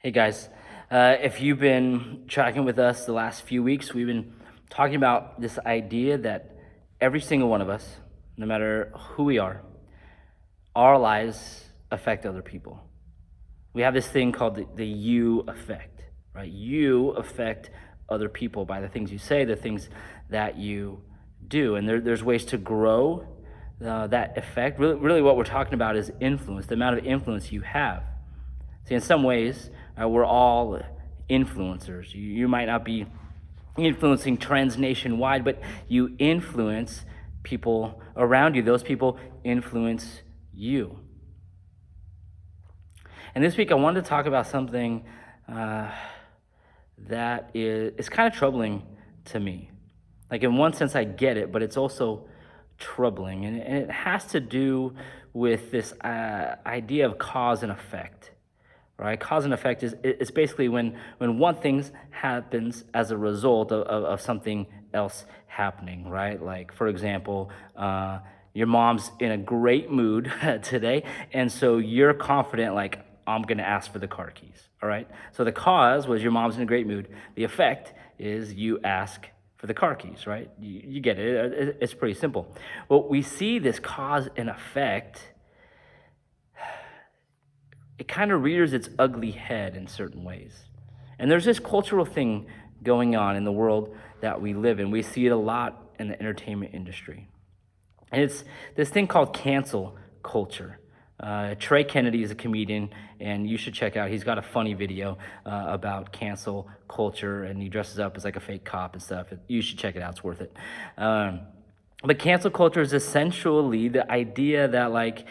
Hey guys, if you've been tracking with us the last few weeks, we've been talking about this idea that every single one of us, no matter who we are, our lives affect other people. We have this thing called the you effect, right? You affect other people by the things you say, the things that you do. And there's ways to grow that effect. Really, what we're talking about is influence, the amount of influence you have. See, in some ways, we're all influencers. You might not be influencing trends nationwide, but you influence people around you. Those people influence you. And this week, I wanted to talk about something uh, that is kind of troubling to me. Like, in one sense, I get it, but it's also troubling. And it has to do with this idea of cause and effect. Right? Cause and effect is it's basically when one thing happens as a result of something else happening, right? Like, for example, your mom's in a great mood today, and so you're confident, like, I'm gonna ask for the car keys, all right? So the cause was your mom's in a great mood. The effect is you ask for the car keys, right? You get it. It's pretty simple. Well, we see this cause and effect, it kind of rears its ugly head in certain ways. And there's this cultural thing going on in the world that we live in. We see it a lot in the entertainment industry. And it's this thing called cancel culture. Trey Kennedy is a comedian, and you should check out. He's got a funny video about cancel culture, and he dresses up as like a fake cop and stuff. You should check it out. It's worth it. But cancel culture is essentially the idea that, like,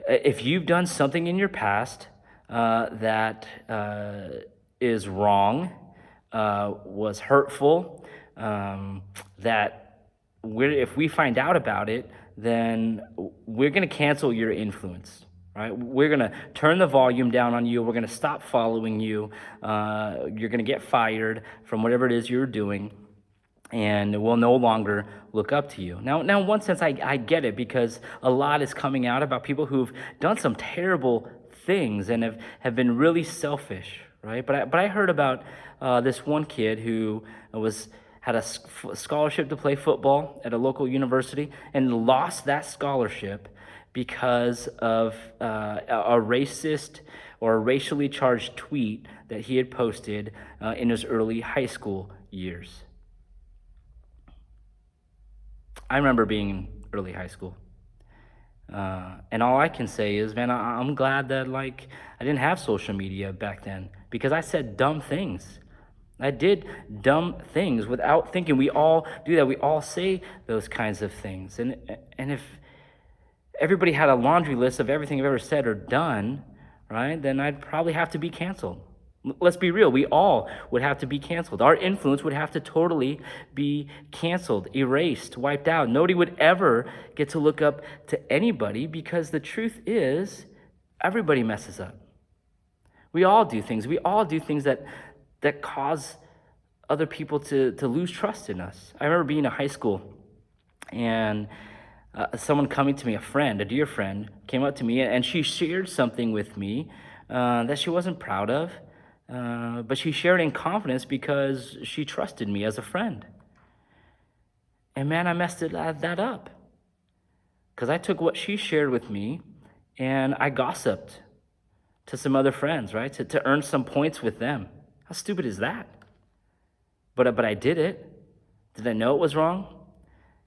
if you've done something in your past that is wrong, was hurtful, that if we find out about it, then we're going to cancel your influence, right? We're going to turn the volume down on you. We're going to stop following you. You're going to get fired from whatever it is you're doing, and we'll no longer look up to you. Now, in one sense, I get it, because a lot is coming out about people who've done some terrible things and have been really selfish, right? But I heard about this one kid who had a scholarship to play football at a local university and lost that scholarship because of a racist or a racially charged tweet that he had posted in his early high school years. I remember being in early high school. And all I can say is, man, I'm glad that, like, I didn't have social media back then, because I said dumb things. I did dumb things without thinking. We all do that. We all say those kinds of things. And if everybody had a laundry list of everything I've ever said or done, right, then I'd probably have to be canceled. Let's be real. We all would have to be canceled. Our influence would have to totally be canceled, erased, wiped out. Nobody would ever get to look up to anybody, because the truth is, everybody messes up. We all do things. We all do things that cause other people to lose trust in us. I remember being in high school, and someone coming to me, a dear friend, came up to me, and she shared something with me that she wasn't proud of. But she shared in confidence because she trusted me as a friend. And man, I messed that up. Because I took what she shared with me and I gossiped to some other friends, right? To earn some points with them. How stupid is that? But I did it. Did I know it was wrong?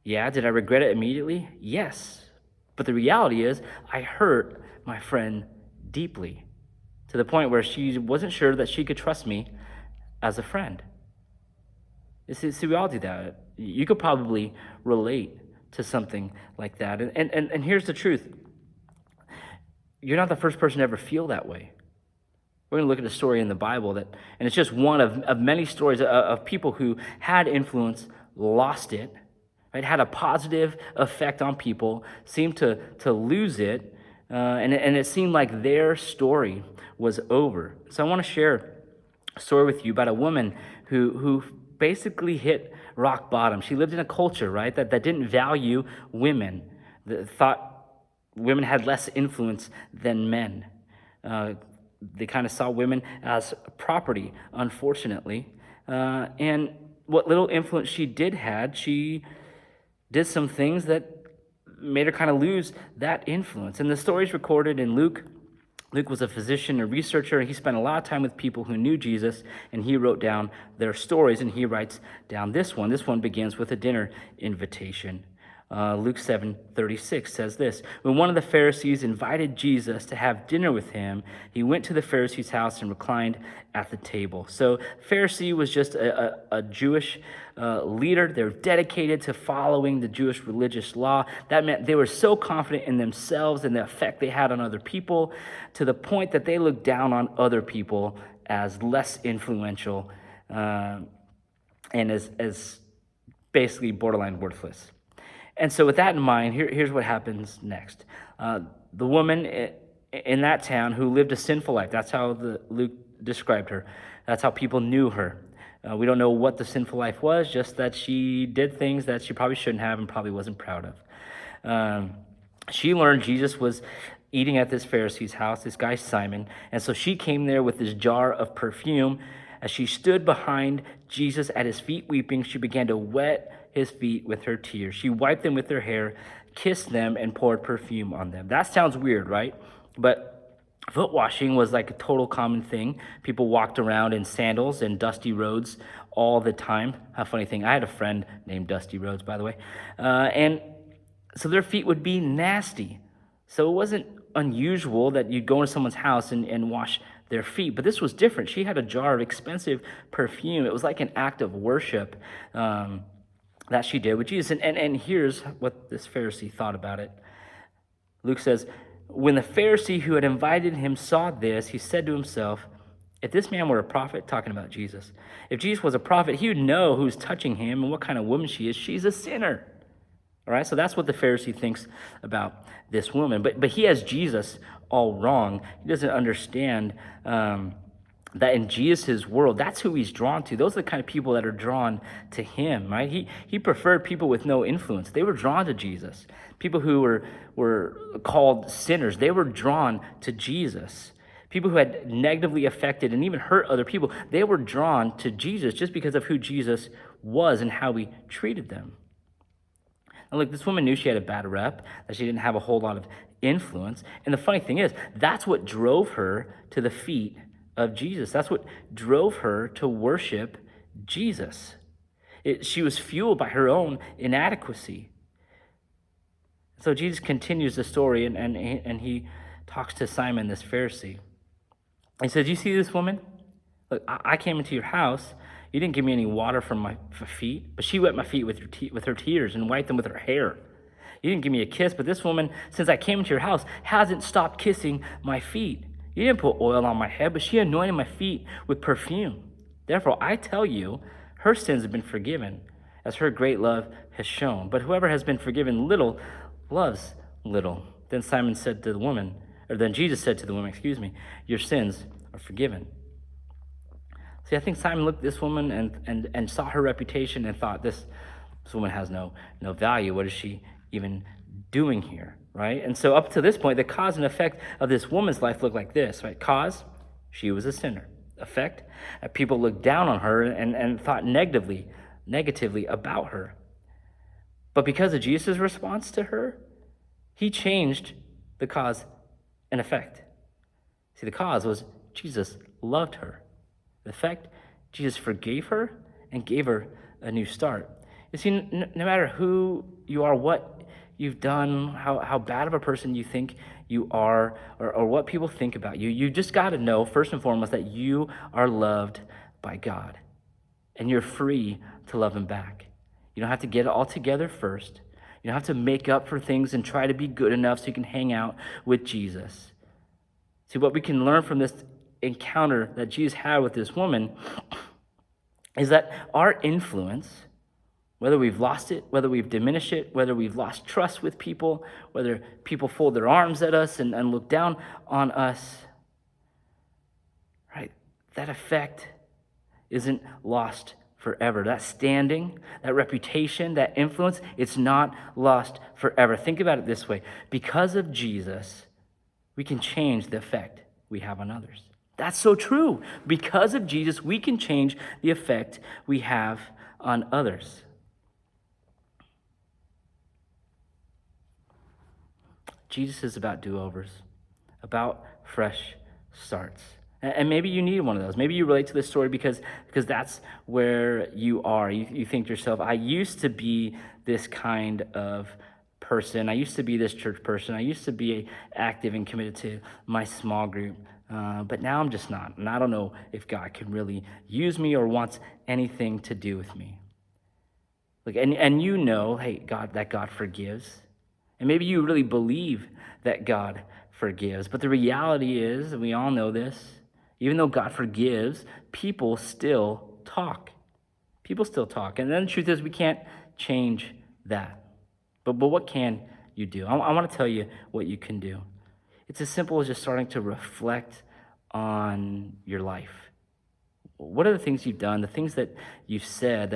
Yeah. Did I regret it immediately? Yes. But the reality is, I hurt my friend deeply, to the point where she wasn't sure that she could trust me as a friend. See, we all do that. You could probably relate to something like that. And here's the truth. You're not the first person to ever feel that way. We're going to look at a story in the Bible and it's just one of many stories of people who had influence, lost it, right? Had a positive effect on people, seemed to lose it, and it seemed like their story was over. So I want to share a story with you about a woman who basically hit rock bottom. She lived in a culture, right, that didn't value women, that thought women had less influence than men. they kind of saw women as property, unfortunately. And what little influence she did had, she did some things that made her kind of lose that influence. And the story's recorded in Luke. Luke was a physician, a researcher, and he spent a lot of time with people who knew Jesus, and he wrote down their stories, and he writes down this one. This one begins with a dinner invitation. Luke 7:36 says this: when one of the Pharisees invited Jesus to have dinner with him, he went to the Pharisee's house and reclined at the table. So Pharisee was just a Jewish leader. They were dedicated to following the Jewish religious law. That meant they were so confident in themselves and the effect they had on other people, to the point that they looked down on other people as less influential and as basically borderline worthless. And so with that in mind, here's what happens next. The woman in that town who lived a sinful life, that's how Luke described her. That's how people knew her. We don't know what the sinful life was, just that she did things that she probably shouldn't have and probably wasn't proud of. She learned Jesus was eating at this Pharisee's house, this guy Simon, and so she came there with this jar of perfume. As she stood behind Jesus at his feet weeping, she began to wet his feet with her tears. She wiped them with her hair, kissed them, and poured perfume on them. That sounds weird, right? But foot washing was like a total common thing. People walked around in sandals and dusty roads all the time. A funny thing, I had a friend named Dusty Rhodes, by the way. And so their feet would be nasty. So it wasn't unusual that you'd go into someone's house and wash their feet. But this was different. She had a jar of expensive perfume. It was like an act of worship that she did with Jesus. And here's what this Pharisee thought about it. Luke says, when the Pharisee who had invited him saw this, he said to himself, if this man were a prophet, talking about Jesus, if Jesus was a prophet, he would know who's touching him and what kind of woman she is. She's a sinner. All right, so that's what the Pharisee thinks about this woman. But he has Jesus all wrong. He doesn't understand that in Jesus' world, that's who he's drawn to. Those are the kind of people that are drawn to him, right? He preferred people with no influence. They were drawn to Jesus. People who were called sinners, they were drawn to Jesus. People who had negatively affected and even hurt other people, they were drawn to Jesus just because of who Jesus was and how he treated them. And look, this woman knew she had a bad rep, that she didn't have a whole lot of influence. And the funny thing is, that's what drove her to the feet of Jesus. That's what drove her to worship Jesus. She was fueled by her own inadequacy. So Jesus continues the story, and he talks to Simon, this Pharisee. He says, you see this woman? Look, I came into your house. You didn't give me any water from my feet, but she wet my feet with her tears and wiped them with her hair. You didn't give me a kiss, but this woman, since I came into your house, hasn't stopped kissing my feet. You didn't put oil on my head, but she anointed my feet with perfume. Therefore, I tell you, her sins have been forgiven, as her great love has shown. But whoever has been forgiven little loves little. Then Jesus said to the woman, your sins are forgiven. See, I think Simon looked at this woman and saw her reputation and thought, this woman has no value. What is she even doing here, right? And so up to this point, the cause and effect of this woman's life looked like this, right? Cause, she was a sinner. Effect, people looked down on her and thought negatively about her. But because of Jesus' response to her, he changed the cause and effect. See, the cause was Jesus loved her. The effect, Jesus forgave her and gave her a new start. You see, no matter who you are, what you've done, how bad of a person you think you are, or what people think about you, you just got to know, first and foremost, that you are loved by God. And you're free to love him back. You don't have to get it all together first. You don't have to make up for things and try to be good enough so you can hang out with Jesus. See, what we can learn from this encounter that Jesus had with this woman is that our influence, whether we've lost it, whether we've diminished it, whether we've lost trust with people, whether people fold their arms at us and look down on us, right? That effect isn't lost forever. That standing, that reputation, that influence, it's not lost forever. Think about it this way. Because of Jesus, we can change the effect we have on others. That's so true. Because of Jesus, we can change the effect we have on others. Jesus is about do-overs, about fresh starts. And maybe you need one of those. Maybe you relate to this story because that's where you are. You think to yourself, I used to be this kind of person. I used to be this church person. I used to be active and committed to my small group. But now I'm just not. And I don't know if God can really use me or wants anything to do with me. Like, and you know, hey, God forgives. And maybe you really believe that God forgives. But the reality is, and we all know this, even though God forgives, people still talk. People still talk. And then the truth is, we can't change that. But what can you do? I want to tell you what you can do. It's as simple as just starting to reflect on your life. What are the things you've done, the things that you've said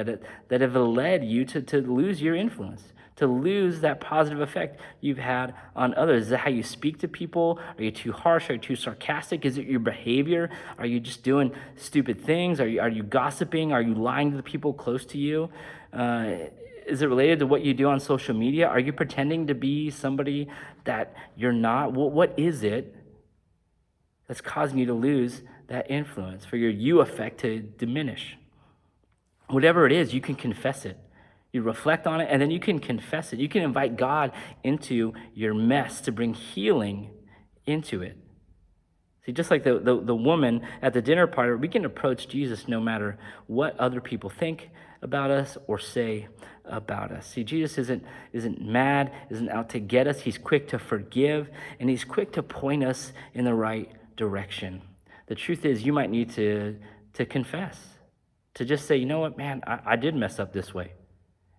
that have led you to lose your influence, to lose that positive effect you've had on others? Is it how you speak to people? Are you too harsh? Are you too sarcastic? Is it your behavior? Are you just doing stupid things? Are you gossiping? Are you lying to the people close to you? Is it related to what you do on social media? Are you pretending to be somebody that you're not? What is it that's causing you to lose that influence, for your you effect to diminish? Whatever it is, you can confess it. You reflect on it, and then you can confess it. You can invite God into your mess to bring healing into it. See, just like the woman at the dinner party, we can approach Jesus no matter what other people think about us or say about us. See, Jesus isn't mad, isn't out to get us. He's quick to forgive, and he's quick to point us in the right direction. The truth is, you might need to confess, to just say, you know what, man, I did mess up this way.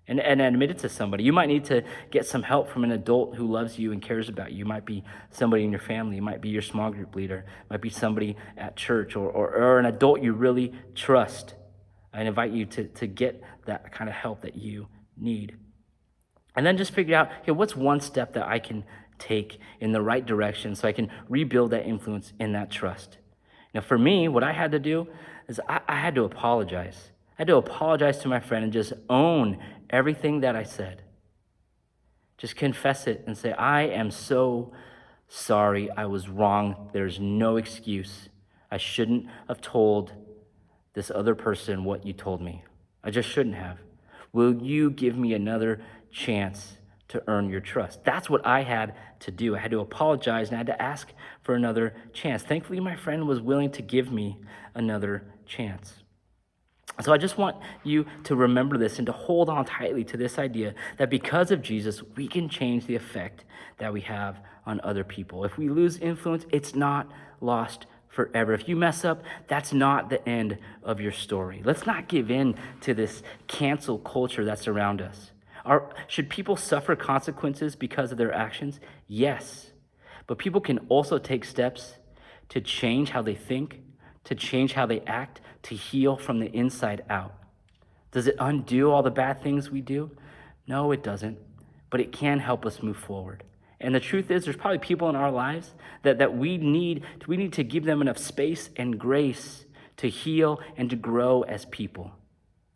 And admit it to somebody. You might need to get some help from an adult who loves you and cares about you. It might be somebody in your family. It might be your small group leader. It might be somebody at church or an adult you really trust. I invite you to get that kind of help that you need. And then just figure out, hey, what's one step that I can take in the right direction so I can rebuild that influence and that trust? Now, for me, what I had to do is I had to apologize. I had to apologize to my friend and just own everything that I said. Just confess it and say, I am so sorry. I was wrong. There's no excuse. I shouldn't have told this other person what you told me. I just shouldn't have. Will you give me another chance to earn your trust? That's what I had to do. I had to apologize and I had to ask for another chance. Thankfully, my friend was willing to give me another chance. So I just want you to remember this and to hold on tightly to this idea that because of Jesus, we can change the effect that we have on other people. If we lose influence, it's not lost forever. If you mess up, that's not the end of your story. Let's not give in to this cancel culture that's around us. Should people suffer consequences because of their actions? Yes. But people can also take steps to change how they think, to change how they act, to heal from the inside out. Does it undo all the bad things we do? No, it doesn't. But it can help us move forward. And the truth is, there's probably people in our lives that we need to give them enough space and grace to heal and to grow as people.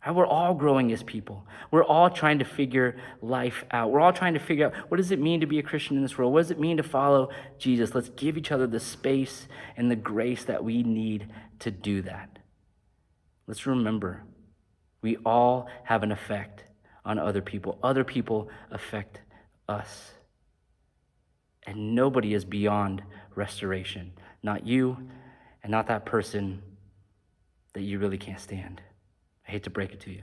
We're all growing as people. We're all trying to figure life out. We're all trying to figure out, what does it mean to be a Christian in this world? What does it mean to follow Jesus? Let's give each other the space and the grace that we need to do that. Let's remember, we all have an effect on other people. Other people affect us. And nobody is beyond restoration. Not you, and not that person that you really can't stand. I hate to break it to you.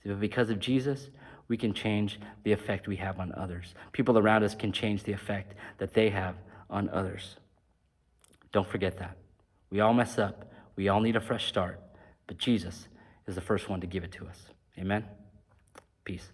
But because of Jesus, we can change the effect we have on others. People around us can change the effect that they have on others. Don't forget that. We all mess up. We all need a fresh start. But Jesus is the first one to give it to us. Amen? Peace.